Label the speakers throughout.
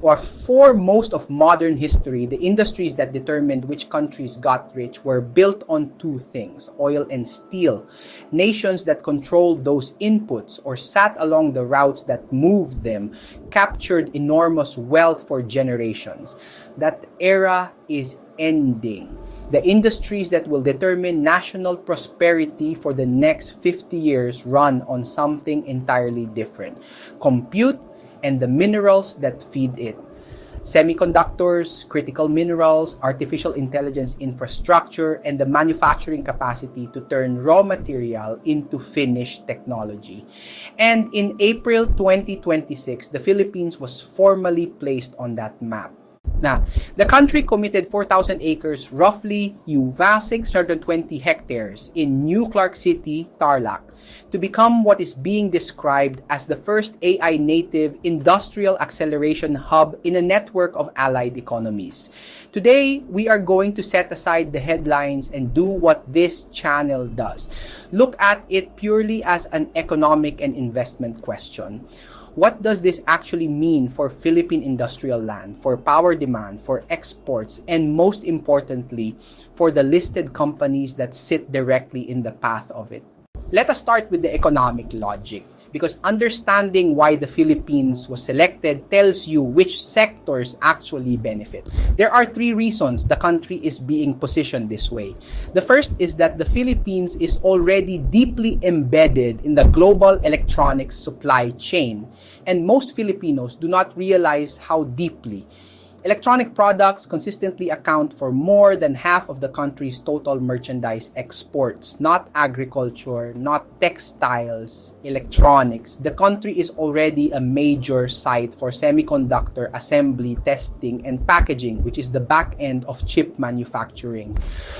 Speaker 1: Or for most of modern history, the industries that determined which countries got rich were built on two things: oil and steel. Nations that controlled those inputs or sat along the routes that moved them captured enormous wealth for generations. That era is ending. The industries that will determine national prosperity for the next 50 years run on something entirely different: compute and the minerals that feed it. Semiconductors, critical minerals, artificial intelligence infrastructure, and the manufacturing capacity to turn raw material into finished technology. And in April 2026, the Philippines was formally placed on that map. Now, the country committed 4,000 acres, roughly 620 hectares in New Clark City, Tarlac, to become what is being described as the first AI-native industrial acceleration hub in a network of allied economies. Today, we are going to set aside the headlines and do what this channel does. Look at it purely as an economic and investment question. What does this actually mean for Philippine industrial land, for power demand, for exports, and most importantly, for the listed companies that sit directly in the path of it? Let us start with the economic logic, because understanding why the Philippines was selected tells you which sectors actually benefit. There are three reasons the country is being positioned this way. The first is that the Philippines is already deeply embedded in the global electronics supply chain, and most Filipinos do not realize how deeply. Electronic products consistently account for more than half of the country's total merchandise exports, not agriculture, not textiles, electronics. The country is already a major site for semiconductor assembly, testing, and packaging, which is the back end of chip manufacturing.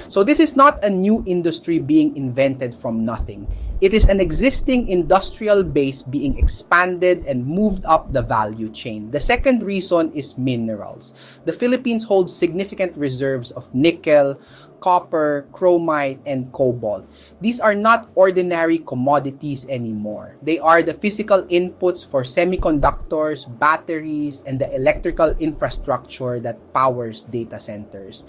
Speaker 1: So this is not a new industry being invented from nothing. It is an existing industrial base being expanded and moved up the value chain. The second reason is minerals. The Philippines holds significant reserves of nickel, copper, chromite, and cobalt. These are not ordinary commodities anymore. They are the physical inputs for semiconductors, batteries, and the electrical infrastructure that powers data centers.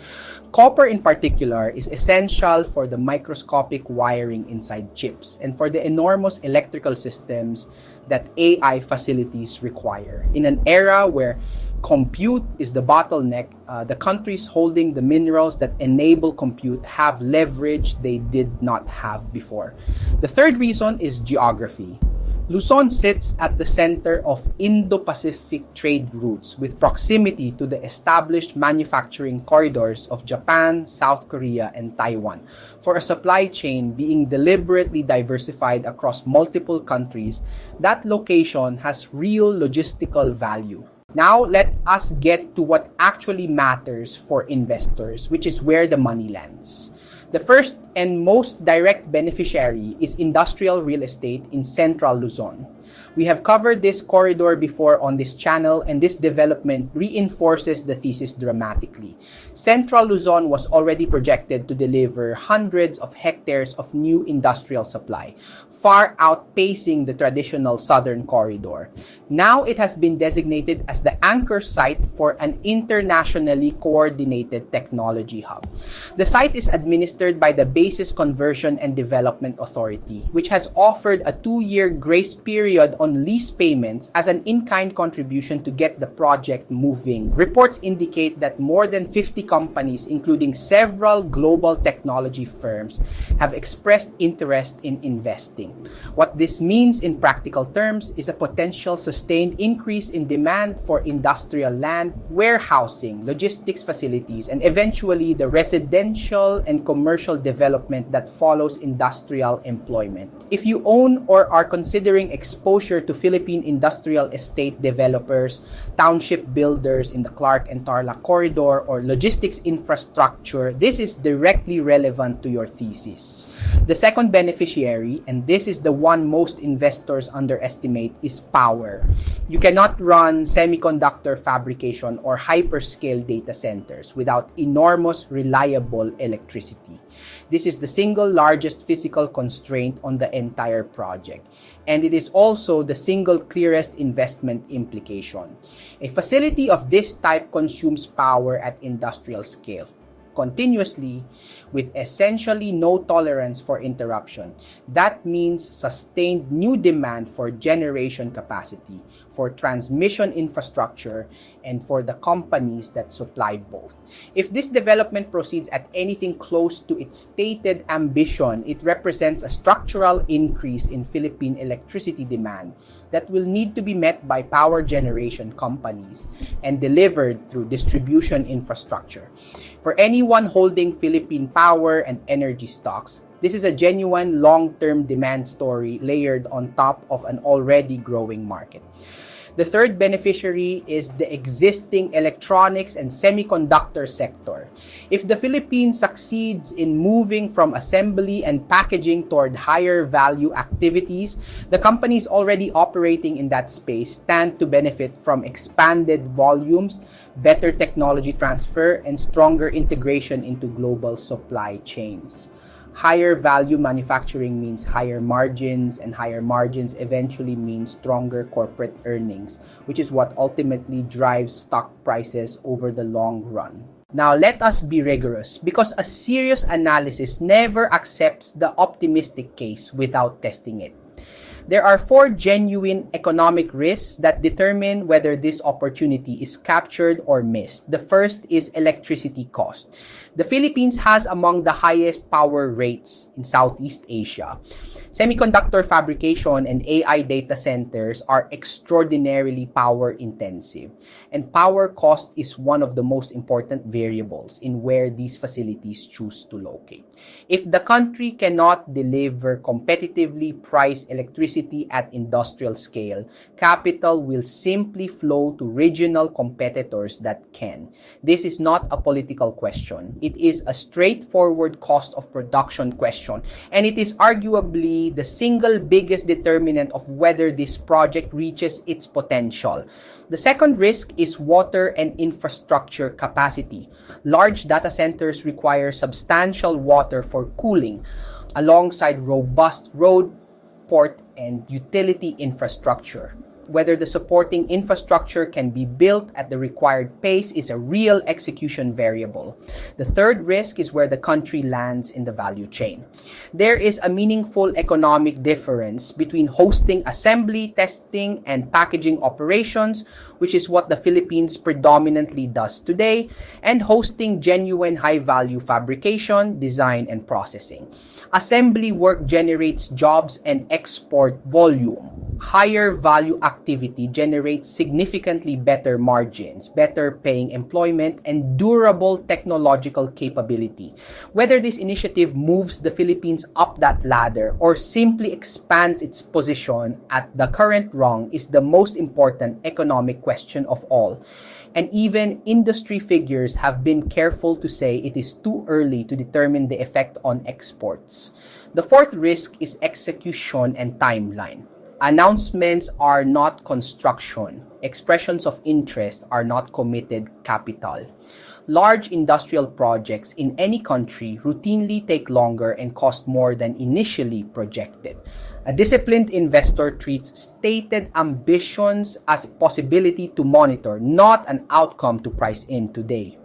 Speaker 1: Copper in particular is essential for the microscopic wiring inside chips and for the enormous electrical systems that AI facilities require. In an era where compute is the bottleneck, the countries holding the minerals that enable compute have leverage they did not have before. The third reason is geography. Luzon sits at the center of Indo-Pacific trade routes with proximity to the established manufacturing corridors of Japan, South Korea, and Taiwan. For a supply chain being deliberately diversified across multiple countries, that location has real logistical value. Now, let us get to what actually matters for investors, which is where the money lands. The first and most direct beneficiary is industrial real estate in central Luzon. We have covered this corridor before on this channel, and this development reinforces the thesis dramatically. Central Luzon was already projected to deliver hundreds of hectares of new industrial supply, far outpacing the traditional southern corridor. Now it has been designated as the anchor site for an internationally coordinated technology hub. The site is administered by the Basis Conversion and Development Authority, which has offered a 2-year grace period on lease payments as an in-kind contribution to get the project moving. Reports indicate that more than 50 companies, including several global technology firms, have expressed interest in investing. What this means in practical terms is a potential sustained increase in demand for industrial land, warehousing, logistics facilities, and eventually the residential and commercial development that follows industrial employment. If you own or are considering exposure to Philippine industrial estate developers, township builders in the Clark and Tarlac corridor, or logistics infrastructure, this is directly relevant to your thesis. The second beneficiary, and this is the one most investors underestimate, is power. You cannot run semiconductor fabrication or hyperscale data centers without enormous, reliable electricity. This is the single largest physical constraint on the entire project, and it is also the single clearest investment implication. A facility of this type consumes power at industrial scale, continuously, with essentially no tolerance for interruption. That means sustained new demand for generation capacity, for transmission infrastructure, and for the companies that supply both. If this development proceeds at anything close to its stated ambition, it represents a structural increase in Philippine electricity demand that will need to be met by power generation companies and delivered through distribution infrastructure. For anyone holding Philippine power and energy stocks, this is a genuine long-term demand story layered on top of an already growing market. The third beneficiary is the existing electronics and semiconductor sector. If the Philippines succeeds in moving from assembly and packaging toward higher value activities, the companies already operating in that space stand to benefit from expanded volumes, better technology transfer, and stronger integration into global supply chains. Higher value manufacturing means higher margins, and higher margins eventually means stronger corporate earnings, which is what ultimately drives stock prices over the long run. Now, let us be rigorous, because a serious analysis never accepts the optimistic case without testing it. There are 4 genuine economic risks that determine whether this opportunity is captured or missed. The first is electricity cost. The Philippines has among the highest power rates in Southeast Asia. Semiconductor fabrication and AI data centers are extraordinarily power intensive, and power cost is one of the most important variables in where these facilities choose to locate. If the country cannot deliver competitively priced electricity at industrial scale, capital will simply flow to regional competitors that can. This is not a political question. It is a straightforward cost of production question, and it is arguably the single biggest determinant of whether this project reaches its potential. The second risk is water and infrastructure capacity. Large data centers require substantial water for cooling, alongside robust road, port, and utility infrastructure. Whether the supporting infrastructure can be built at the required pace is a real execution variable. The third risk is where the country lands in the value chain. There is a meaningful economic difference between hosting assembly, testing, and packaging operations, which is what the Philippines predominantly does today, and hosting genuine high-value fabrication, design, and processing. Assembly work generates jobs and export volume. Higher value activity generates significantly better margins, better paying employment, and durable technological capability. Whether this initiative moves the Philippines up that ladder or simply expands its position at the current rung is the most important economic question of all. And even industry figures have been careful to say it is too early to determine the effect on exports. The fourth risk is execution and timeline. Announcements are not construction. Expressions of interest are not committed capital. Large industrial projects in any country routinely take longer and cost more than initially projected. A disciplined investor treats stated ambitions as a possibility to monitor, not an outcome to price in today.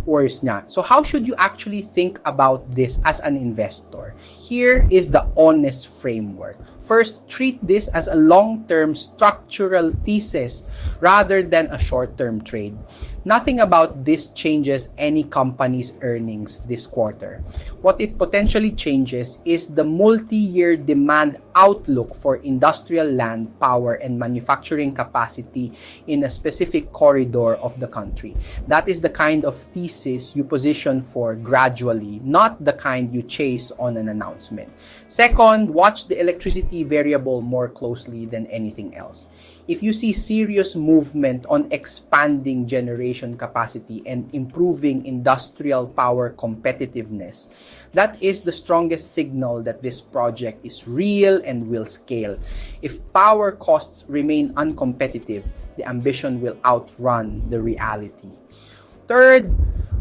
Speaker 1: Worse nga. So how should you actually think about this as an investor? Here is the honest framework. First, treat this as a long-term structural thesis rather than a short-term trade. Nothing about this changes any company's earnings this quarter. What it potentially changes is the multi-year demand outlook for industrial land, power, and manufacturing capacity in a specific corridor of the country. That is the kind of thesis you position for gradually, not the kind you chase on an announcement. Second, watch the electricity variable more closely than anything else. if you see serious movement on expanding generation capacity and improving industrial power competitiveness, that is the strongest signal that this project is real and will scale. If power costs remain uncompetitive, the ambition will outrun the reality. Third,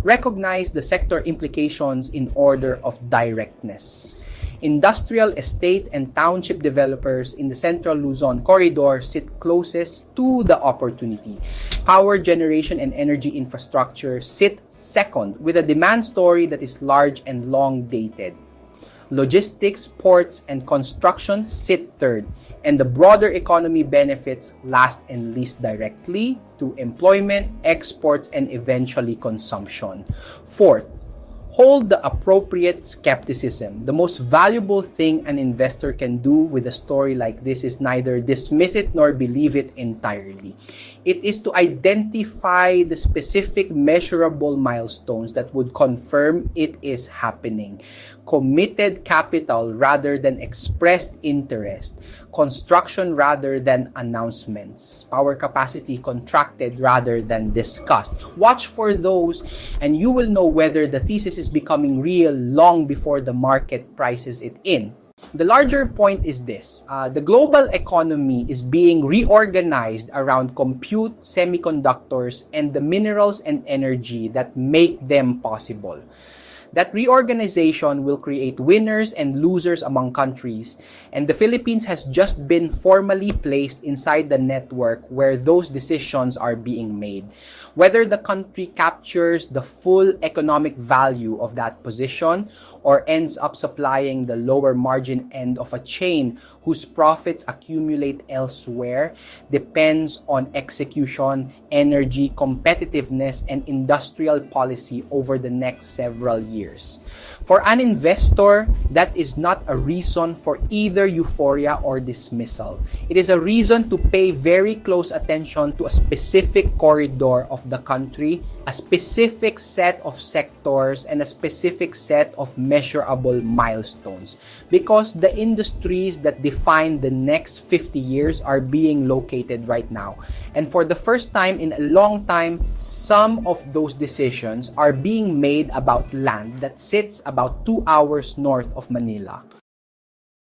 Speaker 1: recognize the sector implications in order of directness. Industrial estate and township developers in the central Luzon corridor sit closest to the opportunity. Power generation and energy infrastructure sit second, with a demand story that is large and long dated. Logistics, ports, and construction sit third, and the broader economy benefits last and least directly through employment, exports, and eventually consumption. Fourth, hold the appropriate skepticism. The most valuable thing an investor can do with a story like this is neither dismiss it nor believe it entirely. It is to identify the specific measurable milestones that would confirm it is happening. Committed capital rather than expressed interest. Construction rather than announcements. Power capacity contracted rather than discussed. Watch for those and you will know whether the thesis is becoming real long before the market prices it in. The larger point is this. The global economy is being reorganized around compute, semiconductors, and the minerals and energy that make them possible. That reorganization will create winners and losers among countries, and the Philippines has just been formally placed inside the network where those decisions are being made. Whether the country captures the full economic value of that position or ends up supplying the lower margin end of a chain whose profits accumulate elsewhere depends on execution, energy, competitiveness, and industrial policy over the next several years. For an investor, that is not a reason for either euphoria or dismissal. It is a reason to pay very close attention to a specific corridor of the country, a specific set of sectors, and a specific set of measurable milestones. Because the industries that define the next 50 years are being located right now. And for the first time in a long time, some of those decisions are being made about land that sits about 2 hours north of Manila.